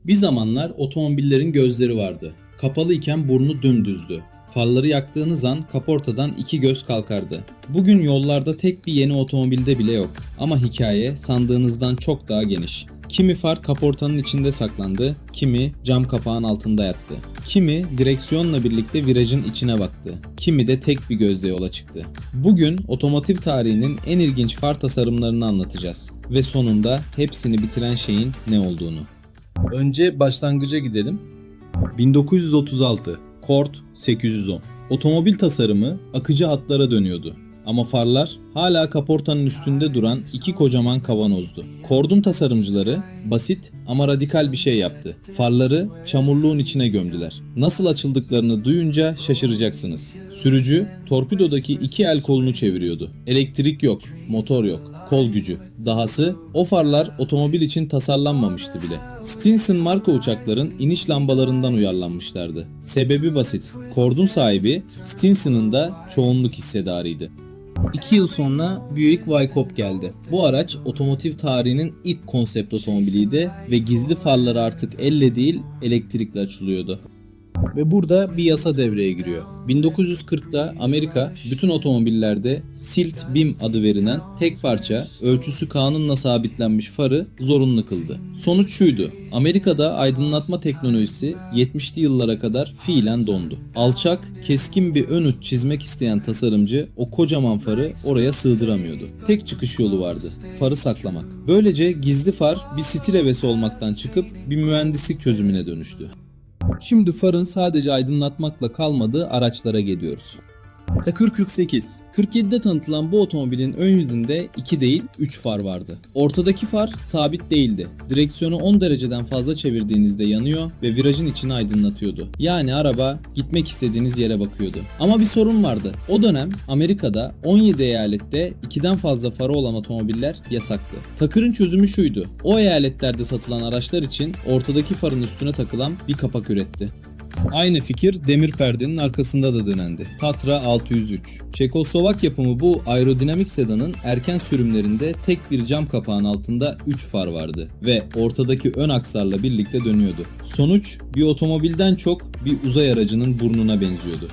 Bir zamanlar otomobillerin gözleri vardı. Kapalıyken burnu dümdüzdü. Farları yaktığınız an kaportadan iki göz kalkardı. Bugün yollarda tek bir yeni otomobilde bile yok. Ama hikaye sandığınızdan çok daha geniş. Kimi far kaportanın içinde saklandı, kimi cam kapağın altında yattı. Kimi direksiyonla birlikte virajın içine baktı. Kimi de tek bir gözle yola çıktı. Bugün otomotiv tarihinin en ilginç far tasarımlarını anlatacağız. Ve sonunda hepsini bitiren şeyin ne olduğunu. Önce başlangıca gidelim. 1936 Kord 810. Otomobil tasarımı akıcı hatlara dönüyordu. Ama farlar hala kaportanın üstünde duran iki kocaman kavanozdu. Kord'un tasarımcıları basit ama radikal bir şey yaptı. Farları çamurluğun içine gömdüler. Nasıl açıldıklarını duyunca şaşıracaksınız. Sürücü torpidodaki iki el kolunu çeviriyordu. Elektrik yok, motor yok, kol gücü. Dahası o farlar otomobil için tasarlanmamıştı bile. Stinson marka uçakların iniş lambalarından uyarlanmışlardı. Sebebi basit. Kord'un sahibi Stinson'ın da çoğunluk hissedarıydı. 2 yıl sonra Buick Weikoop geldi. Bu araç otomotiv tarihinin ilk konsept otomobiliydi ve gizli farları artık elle değil elektrikle açılıyordu. Ve burada bir yasa devreye giriyor. 1940'da Amerika bütün otomobillerde Silt Beam adı verilen tek parça, ölçüsü kanunla sabitlenmiş farı zorunlu kıldı. Sonuç şuydu: Amerika'da aydınlatma teknolojisi 70'li yıllara kadar fiilen dondu. Alçak, keskin bir ön uç çizmek isteyen tasarımcı o kocaman farı oraya sığdıramıyordu. Tek çıkış yolu vardı: farı saklamak. Böylece gizli far bir stil hevesi olmaktan çıkıp bir mühendislik çözümüne dönüştü. Şimdi farın sadece aydınlatmakla kalmadığı araçlara geliyoruz. Dakar 48. 47'de tanıtılan bu otomobilin ön yüzünde 2 değil 3 far vardı. Ortadaki far sabit değildi. Direksiyonu 10 dereceden fazla çevirdiğinizde yanıyor ve virajın içini aydınlatıyordu. Yani araba gitmek istediğiniz yere bakıyordu. Ama bir sorun vardı. O dönem Amerika'da 17 eyalette 2'den fazla farı olan otomobiller yasaktı. Takır'ın çözümü şuydu: o eyaletlerde satılan araçlar için ortadaki farın üstüne takılan bir kapak üretti. Aynı fikir demir perdenin arkasında da denendi. Tatra 603. Çekoslovak yapımı bu aerodinamik sedanın erken sürümlerinde tek bir cam kapağın altında 3 far vardı ve ortadaki ön akslarla birlikte dönüyordu. Sonuç bir otomobilden çok bir uzay aracının burnuna benziyordu.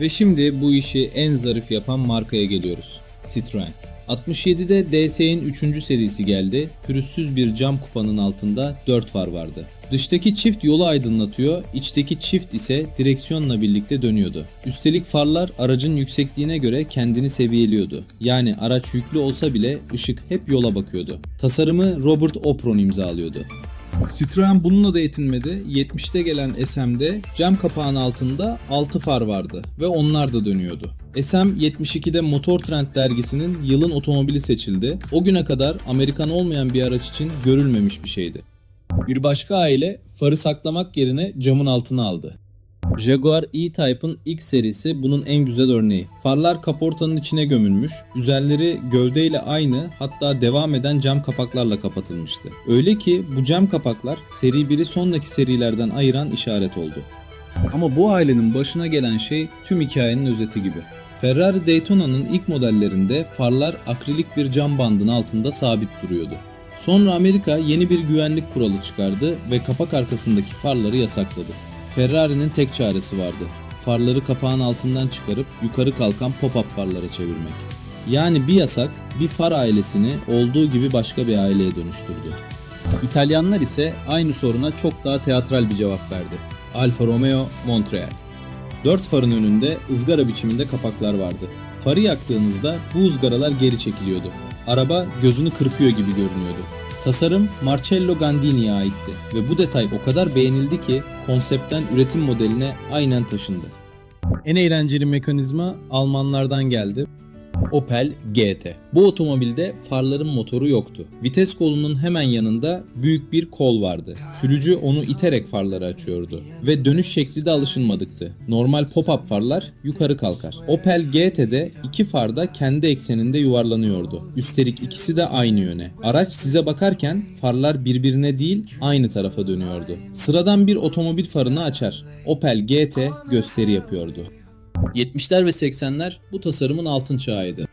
Ve şimdi bu işi en zarif yapan markaya geliyoruz: Citroen. 67'de DS'nin 3. serisi geldi. Pürüzsüz bir cam kupanın altında 4 far vardı. Dıştaki çift yolu aydınlatıyor, içteki çift ise direksiyonla birlikte dönüyordu. Üstelik farlar aracın yüksekliğine göre kendini seviyeliyordu. Yani araç yüklü olsa bile ışık hep yola bakıyordu. Tasarımı Robert Opron imzalıyordu. Citroen bununla da yetinmedi. 70'te gelen SM'de cam kapağın altında 6 far vardı ve onlar da dönüyordu. SM 72'de Motor Trend dergisinin yılın otomobili seçildi. O güne kadar Amerikan olmayan bir araç için görülmemiş bir şeydi. Bir başka aile farı saklamak yerine camın altına aldı. Jaguar E-Type'ın ilk serisi bunun en güzel örneği. Farlar kaportanın içine gömülmüş, üzerleri gövdeyle aynı, hatta devam eden cam kapaklarla kapatılmıştı. Öyle ki bu cam kapaklar seri 1'i sonraki serilerden ayıran işaret oldu. Ama bu ailenin başına gelen şey tüm hikayenin özeti gibi. Ferrari Daytona'nın ilk modellerinde farlar akrilik bir cam bandın altında sabit duruyordu. Sonra Amerika yeni bir güvenlik kuralı çıkardı ve kapak arkasındaki farları yasakladı. Ferrari'nin tek çaresi vardı: farları kapağın altından çıkarıp yukarı kalkan pop-up farlara çevirmek. Yani bir yasak bir far ailesini olduğu gibi başka bir aileye dönüştürdü. İtalyanlar ise aynı soruna çok daha teatral bir cevap verdi: Alfa Romeo Montreal. 4 farın önünde ızgara biçiminde kapaklar vardı. Farı yaktığınızda bu ızgaralar geri çekiliyordu. Araba gözünü kırpıyor gibi görünüyordu. Tasarım Marcello Gandini'ye aitti ve bu detay o kadar beğenildi ki konseptten üretim modeline aynen taşındı. En eğlenceli mekanizma Almanlardan geldi: Opel GT. Bu otomobilde farların motoru yoktu. Vites kolunun hemen yanında büyük bir kol vardı. Sürücü onu iterek farları açıyordu. Ve dönüş şekli de alışılmadıktı. Normal pop-up farlar yukarı kalkar. Opel GT'de iki far da kendi ekseninde yuvarlanıyordu. Üstelik ikisi de aynı yöne. Araç size bakarken farlar birbirine değil aynı tarafa dönüyordu. Sıradan bir otomobil farını açar. Opel GT gösteri yapıyordu. 70'ler ve 80'ler bu tasarımın altın çağıydı.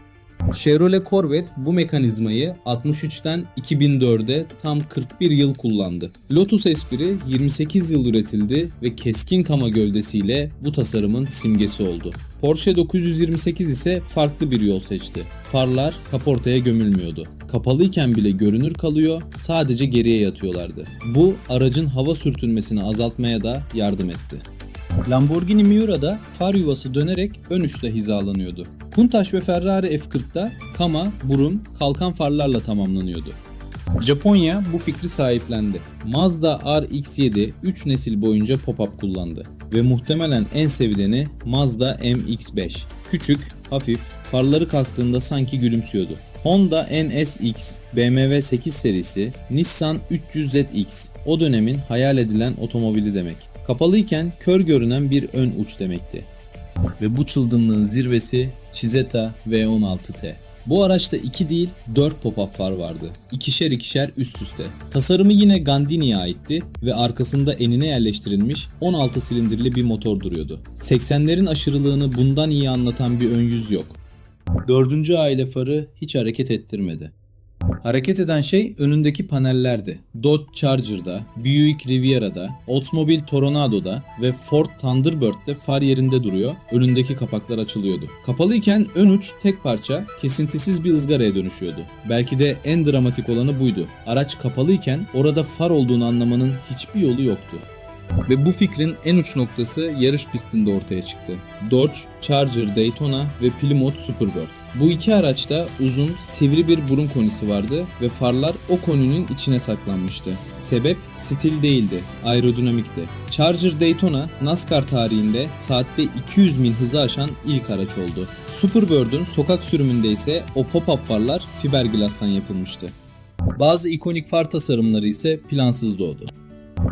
Chevrolet Corvette bu mekanizmayı 63'ten 2004'e tam 41 yıl kullandı. Lotus Esprit 28 yıl üretildi ve keskin kama gövdesiyle bu tasarımın simgesi oldu. Porsche 928 ise farklı bir yol seçti. Farlar kaportaya gömülmüyordu. Kapalıyken bile görünür kalıyor, sadece geriye yatıyorlardı. Bu aracın hava sürtünmesini azaltmaya da yardım etti. Lamborghini Miura'da far yuvası dönerek ön uçta hizalanıyordu. Countach ve Ferrari F40'da kama, burun, kalkan farlarla tamamlanıyordu. Japonya bu fikri sahiplendi. Mazda RX-7 3 nesil boyunca pop-up kullandı ve muhtemelen en sevileni Mazda MX-5. Küçük, hafif, farları kalktığında sanki gülümsüyordu. Honda NSX, BMW 8 serisi, Nissan 300ZX o dönemin hayal edilen otomobili demek. Kapalıyken kör görünen bir ön uç demekti. Ve bu çılgınlığın zirvesi Cizeta V16T. Bu araçta 2 değil 4 pop-up far vardı. İkişer ikişer üst üste. Tasarımı yine Gandini'ye aitti ve arkasında enine yerleştirilmiş 16 silindirli bir motor duruyordu. 80'lerin aşırılığını bundan iyi anlatan bir ön yüz yok. 4. aile farı hiç hareket ettirmedi. Hareket eden şey önündeki panellerdi. Dodge Charger'da, Buick Riviera'da, Oldsmobile Toronado'da ve Ford Thunderbird'de far yerinde duruyor, önündeki kapaklar açılıyordu. Kapalıyken ön uç tek parça, kesintisiz bir ızgaraya dönüşüyordu. Belki de en dramatik olanı buydu. Araç kapalıyken orada far olduğunu anlamanın hiçbir yolu yoktu. Ve bu fikrin en uç noktası yarış pistinde ortaya çıktı. Dodge, Charger Daytona ve Plymouth Superbird. Bu iki araçta uzun, sivri bir burun konisi vardı ve farlar o koninin içine saklanmıştı. Sebep stil değildi, aerodinamikti. Charger Daytona, NASCAR tarihinde saatte 200 mil hızı aşan ilk araç oldu. Superbird'ün sokak sürümünde ise o pop-up farlar fiberglass'tan yapılmıştı. Bazı ikonik far tasarımları ise plansız doğdu.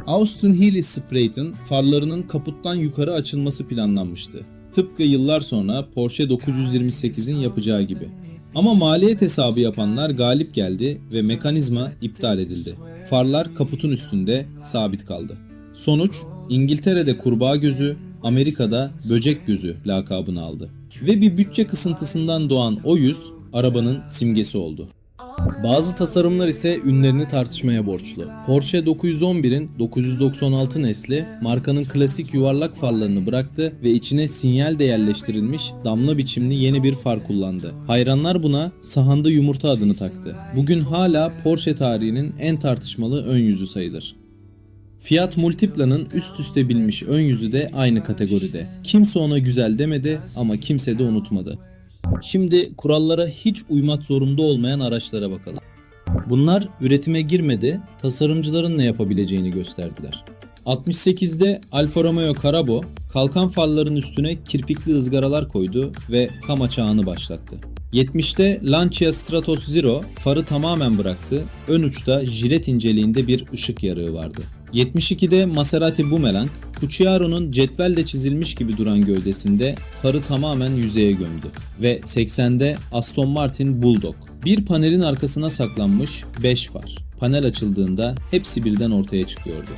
Austin Healey Spraite'ın farlarının kaputtan yukarı açılması planlanmıştı. Tıpkı yıllar sonra Porsche 928'in yapacağı gibi. Ama maliyet hesabı yapanlar galip geldi ve mekanizma iptal edildi. Farlar kaputun üstünde sabit kaldı. Sonuç, İngiltere'de kurbağa gözü, Amerika'da böcek gözü lakabını aldı. Ve bir bütçe kısıntısından doğan o yüz, arabanın simgesi oldu. Bazı tasarımlar ise ünlerini tartışmaya borçlu. Porsche 911'in 996 nesli markanın klasik yuvarlak farlarını bıraktı ve içine sinyal de yerleştirilmiş damla biçimli yeni bir far kullandı. Hayranlar buna sahanda yumurta adını taktı. Bugün hala Porsche tarihinin en tartışmalı ön yüzü sayılır. Fiat Multipla'nın üst üste binmiş ön yüzü de aynı kategoride. Kimse ona güzel demedi ama kimse de unutmadı. Şimdi kurallara hiç uymak zorunda olmayan araçlara bakalım. Bunlar üretime girmedi, tasarımcıların ne yapabileceğini gösterdiler. 68'de Alfa Romeo Carabo, kalkan farların üstüne kirpikli ızgaralar koydu ve kama çağını başlattı. 70'te Lancia Stratos Zero farı tamamen bıraktı, ön uçta jilet inceliğinde bir ışık yarığı vardı. 72'de Maserati Boomerang, Cucciaro'nun cetvelle çizilmiş gibi duran gövdesinde farı tamamen yüzeye gömdü. Ve 80'de Aston Martin Bulldog, bir panelin arkasına saklanmış 5 far. Panel açıldığında hepsi birden ortaya çıkıyordu.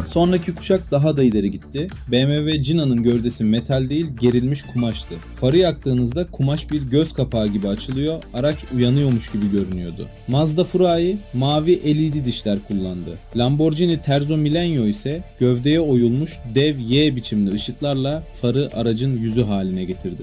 Sonraki kuşak daha da ileri gitti. BMW Gina'nın gövdesi metal değil gerilmiş kumaştı. Farı yaktığınızda kumaş bir göz kapağı gibi açılıyor, araç uyanıyormuş gibi görünüyordu. Mazda Furai mavi LED dişler kullandı. Lamborghini Terzo Millennio ise gövdeye oyulmuş dev Y biçimli ışıklarla farı aracın yüzü haline getirdi.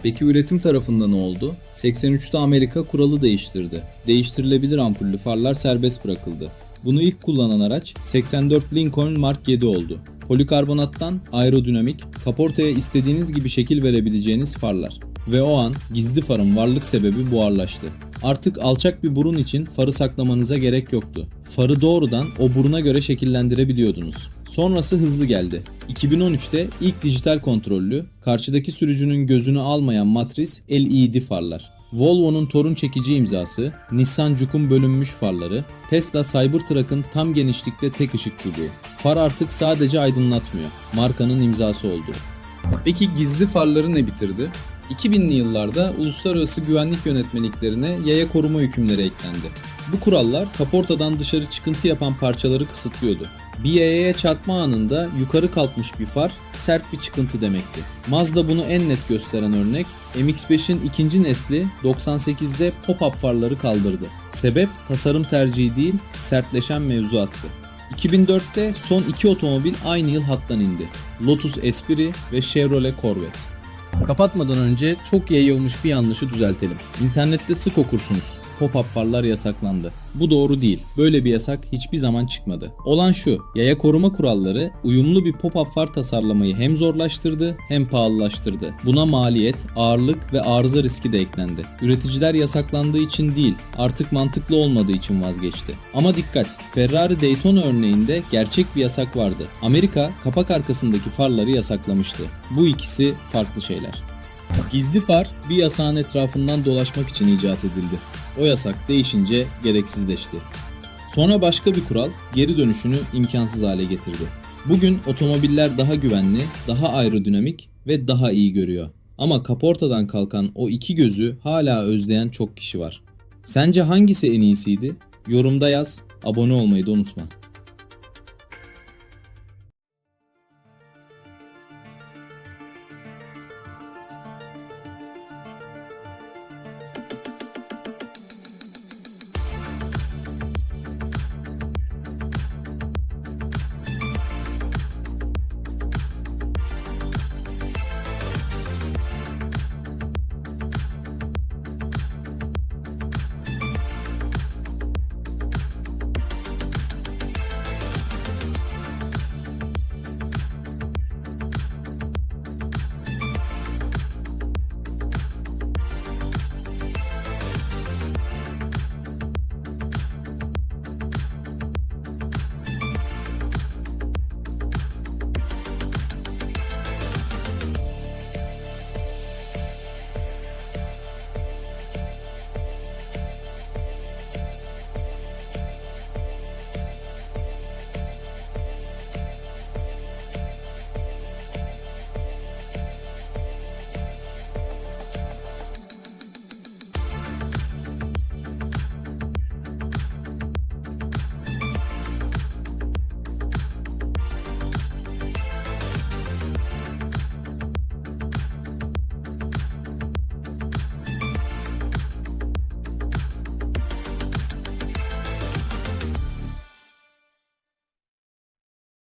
Peki üretim tarafında ne oldu? 83'te Amerika kuralı değiştirdi. Değiştirilebilir ampullü farlar serbest bırakıldı. Bunu ilk kullanan araç 84 Lincoln Mark 7 oldu. Polikarbonattan aerodinamik, kaportaya istediğiniz gibi şekil verebileceğiniz farlar. Ve o an gizli farın varlık sebebi buharlaştı. Artık alçak bir burun için farı saklamanıza gerek yoktu. Farı doğrudan o buruna göre şekillendirebiliyordunuz. Sonrası hızlı geldi. 2013'te ilk dijital kontrollü, karşıdaki sürücünün gözünü almayan matris LED farlar. Volvo'nun torun çekici imzası, Nissan Juke'un bölünmüş farları, Tesla Cybertruck'ın tam genişlikte tek ışık çubuğu. Far artık sadece aydınlatmıyor, markanın imzası oldu. Peki gizli farları ne bitirdi? 2000'li yıllarda uluslararası güvenlik yönetmeliklerine yaya koruma hükümleri eklendi. Bu kurallar kaportadan dışarı çıkıntı yapan parçaları kısıtlıyordu. Bir yayaya çarpma anında yukarı kalkmış bir far sert bir çıkıntı demekti. Mazda bunu en net gösteren örnek MX-5'in ikinci nesli 98'de pop-up farları kaldırdı. Sebep tasarım tercihi değil, sertleşen mevzuattı. 2004'te son iki otomobil aynı yıl hattan indi. Lotus Esprit ve Chevrolet Corvette. Kapatmadan önce çok yayılmış bir yanlışı düzeltelim. İnternette sık okursunuz. Pop-up farlar yasaklandı. Bu doğru değil. Böyle bir yasak hiçbir zaman çıkmadı. Olan şu, yaya koruma kuralları uyumlu bir pop-up far tasarlamayı hem zorlaştırdı hem pahalılaştırdı. Buna maliyet, ağırlık ve arıza riski de eklendi. Üreticiler yasaklandığı için değil, artık mantıklı olmadığı için vazgeçti. Ama dikkat, Ferrari Daytona örneğinde gerçek bir yasak vardı. Amerika kapak arkasındaki farları yasaklamıştı. Bu ikisi farklı şeyler. Gizli far bir yasağın etrafından dolaşmak için icat edildi. O yasak değişince gereksizleşti. Sonra başka bir kural geri dönüşünü imkansız hale getirdi. Bugün otomobiller daha güvenli, daha aerodinamik ve daha iyi görüyor. Ama kaportadan kalkan o iki gözü hala özleyen çok kişi var. Sence hangisi en iyisiydi? Yorumda yaz, abone olmayı da unutma.